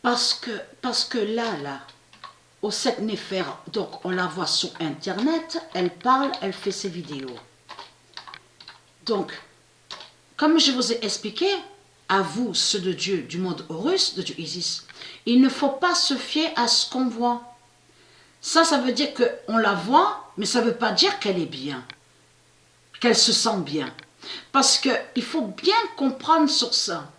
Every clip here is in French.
Parce que là, au 7 Néfer, donc on la voit sur Internet, elle parle, elle fait ses vidéos. Donc, comme je vous ai expliqué, à vous, ceux de Dieu, du monde Horus, de Dieu Isis, il ne faut pas se fier à ce qu'on voit. Ça veut dire qu'on la voit, mais ça ne veut pas dire qu'elle est bien, qu'elle se sent bien. Parce qu'il faut bien comprendre sur ça.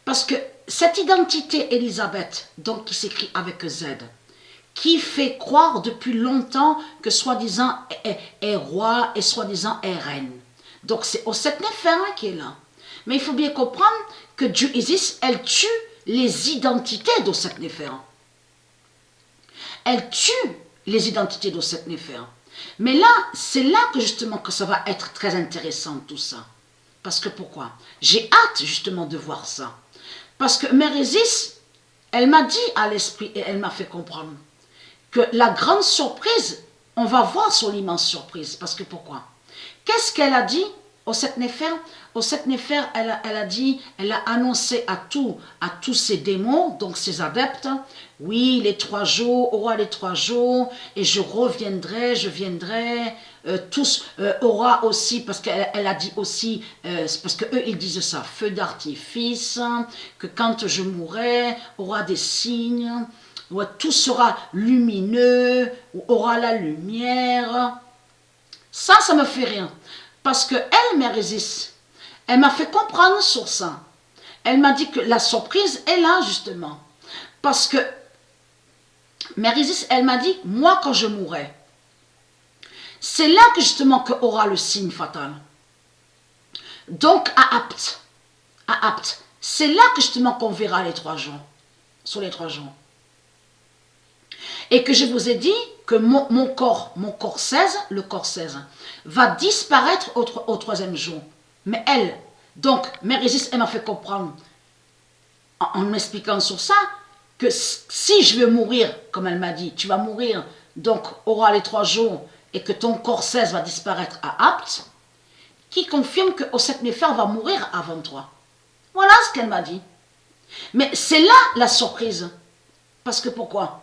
Parce que cette identité Élisabeth, donc qui s'écrit avec Z, qui fait croire depuis longtemps que soi-disant est roi et soi-disant est reine. Donc c'est au 7 Néfer qui est là. Mais il faut bien comprendre que Dieu Isis, elle tue les identités d'au 7 Néfer. Elle tue les identités d'au 7 Néfer. Mais là, c'est là que justement que ça va être très intéressant tout ça. Parce que pourquoi? J'ai hâte justement de voir ça. Parce que Mère Isis, elle m'a dit à l'esprit et elle m'a fait comprendre que la grande surprise, on va voir sur l'immense surprise. Parce que pourquoi? Qu'est-ce qu'elle a dit au 7 Néfer? Au 7 Néfer, elle a dit, elle a annoncé à tous ces démons, donc ces adeptes, oui, les 3 jours, aura les 3 jours, et je viendrai, tous, aura aussi, parce qu'elle a dit aussi, parce qu'eux, ils disent ça, feu d'artifice, que quand je mourrai, aura des signes, ouais, tout sera lumineux, aura la lumière. Ça me fait rien. Parce que elle, Mère Isis, elle m'a fait comprendre sur ça. Elle m'a dit que la surprise est là, justement. Parce que Mère Isis, elle m'a dit, moi, quand je mourrai, c'est là que justement qu'aura le signe fatal. Donc, à Apt, c'est là que justement qu'on verra les 3 jours, sur les 3 jours. Et que je vous ai dit que mon corps 16, le corps 16, va disparaître au 3e jour. Mais elle, donc, Mère Isis, elle m'a fait comprendre, en m'expliquant sur ça, que si je veux mourir, comme elle m'a dit, tu vas mourir, donc aura les 3 jours, et que ton corps 16 va disparaître à Apt, qui confirme qu'au 7 Néfer va mourir avant toi. Voilà ce qu'elle m'a dit. Mais c'est là la surprise. Parce que pourquoi?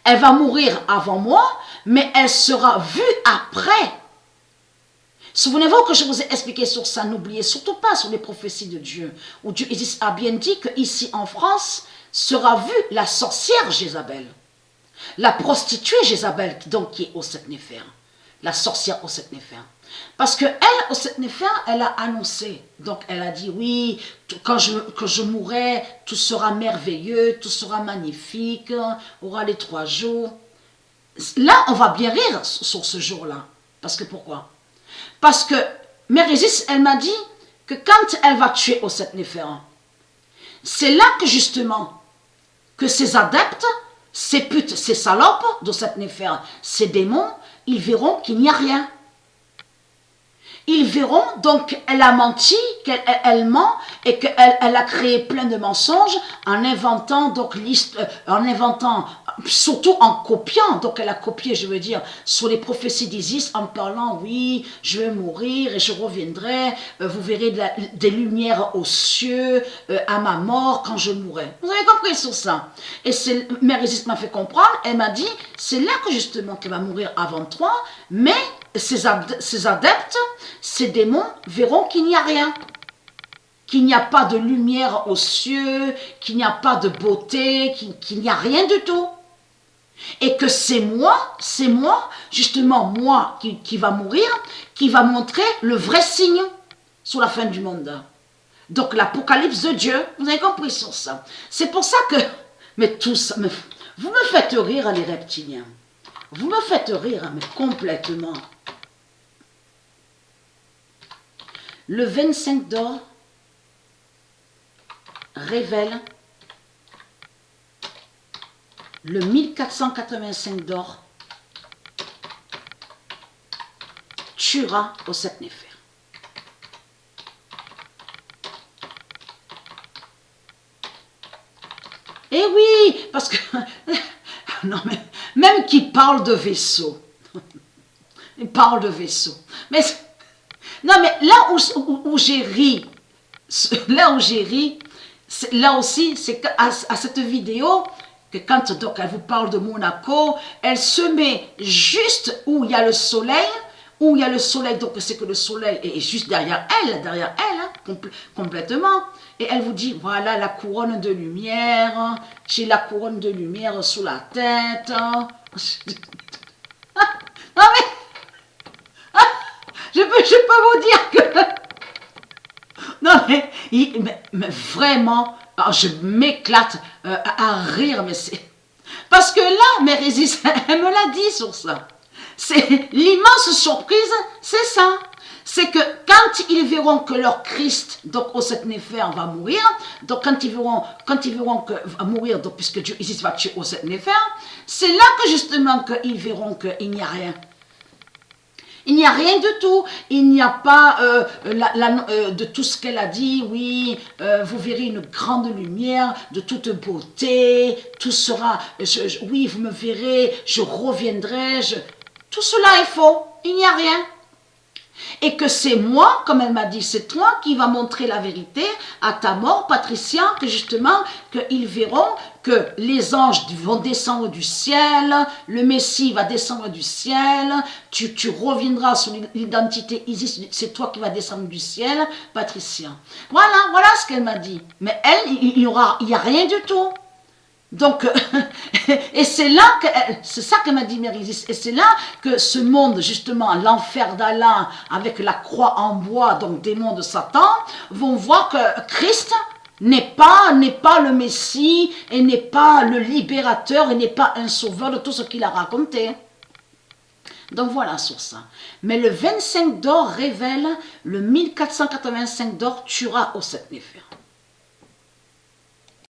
Elle va mourir avant moi, mais elle sera vue après. Souvenez-vous que je vous ai expliqué sur ça, n'oubliez surtout pas sur les prophéties de Dieu, où Dieu Isis a bien dit qu'ici en France sera vue la sorcière Jézabel, la prostituée Jézabel, donc qui est au 7 Néfer, la sorcière au 7 Néfer. Parce qu'elle, au 7 Néfer, elle a annoncé, donc elle a dit, oui, quand je mourrai, tout sera merveilleux, tout sera magnifique, aura les 3 jours. Là, on va bien rire sur ce jour-là. Parce que pourquoi? Parce que Mère Isis, elle m'a dit que quand elle va tuer au 7 Néfer, c'est là que justement, que ces adeptes, ces putes, ces salopes de 7 Néfer, ces démons, ils verront qu'il n'y a rien. Ils verront, donc elle a menti, qu'elle ment et qu'elle a créé plein de mensonges en inventant, donc surtout en copiant, donc elle a copié, je veux dire, sur les prophéties d'Isis en parlant, oui, je vais mourir et je reviendrai, vous verrez des lumières aux cieux à ma mort quand je mourrai. Vous avez compris sur ça? Et Mère Isis m'a fait comprendre, elle m'a dit, c'est là que justement qu'elle va mourir avant toi, mais ces adeptes, ces démons verront qu'il n'y a rien, qu'il n'y a pas de lumière aux cieux, qu'il n'y a pas de beauté, qu'il n'y a rien du tout. Et que c'est moi, justement moi qui va mourir, qui va montrer le vrai signe sur la fin du monde. Donc l'apocalypse de Dieu, vous avez compris sur ça. C'est pour ça que, mais tout ça, vous me faites rire les reptiliens. Vous me faites rire, mais complètement. Le 25 d'or révèle le 1485 d'or tuera au 7 Néfer. Eh oui, parce que non mais même qu'il parle de vaisseau, il parle de vaisseau. Mais non mais là où j'ai ri, Là aussi, c'est à cette vidéo, que quand donc elle vous parle de Monaco, elle se met juste où il y a le soleil, donc c'est que le soleil est juste derrière elle, hein, complètement. Et elle vous dit, voilà la couronne de lumière, j'ai la couronne de lumière sous la tête. Non mais, je peux vous dire que... Non mais vraiment, je m'éclate à rire, mais c'est... Parce que là, Mérésis, elle me l'a dit sur ça. C'est l'immense surprise, c'est ça. C'est que quand ils verront que leur Christ, donc au Néfer, va mourir, donc quand ils verront que va mourir, donc puisque Dieu Isis va tuer au Néfer, c'est là que justement qu'ils verront qu'il n'y a rien. Il n'y a rien du tout. Il n'y a pas de tout ce qu'elle a dit. Oui, vous verrez une grande lumière de toute beauté. Tout sera... oui, vous me verrez, je reviendrai. Tout cela est faux. Il n'y a rien. Et que c'est moi, comme elle m'a dit, c'est toi qui va montrer la vérité à ta mort, Patricia, que justement, qu'ils verront que les anges vont descendre du ciel, le Messie va descendre du ciel, tu reviendras sur l'identité Isis, c'est toi qui vas descendre du ciel, Patricia. Voilà ce qu'elle m'a dit. Mais elle, il n'y a rien du tout. Donc, et c'est ça que m'a dit Mérésis, et c'est là que ce monde, justement, l'enfer d'Allah, avec la croix en bois, donc démon de Satan, vont voir que Christ n'est pas le Messie, et n'est pas le libérateur, et n'est pas un sauveur de tout ce qu'il a raconté. Donc voilà sur ça. Mais le 25 d'or révèle, le 1485 d'or tuera au Néfer.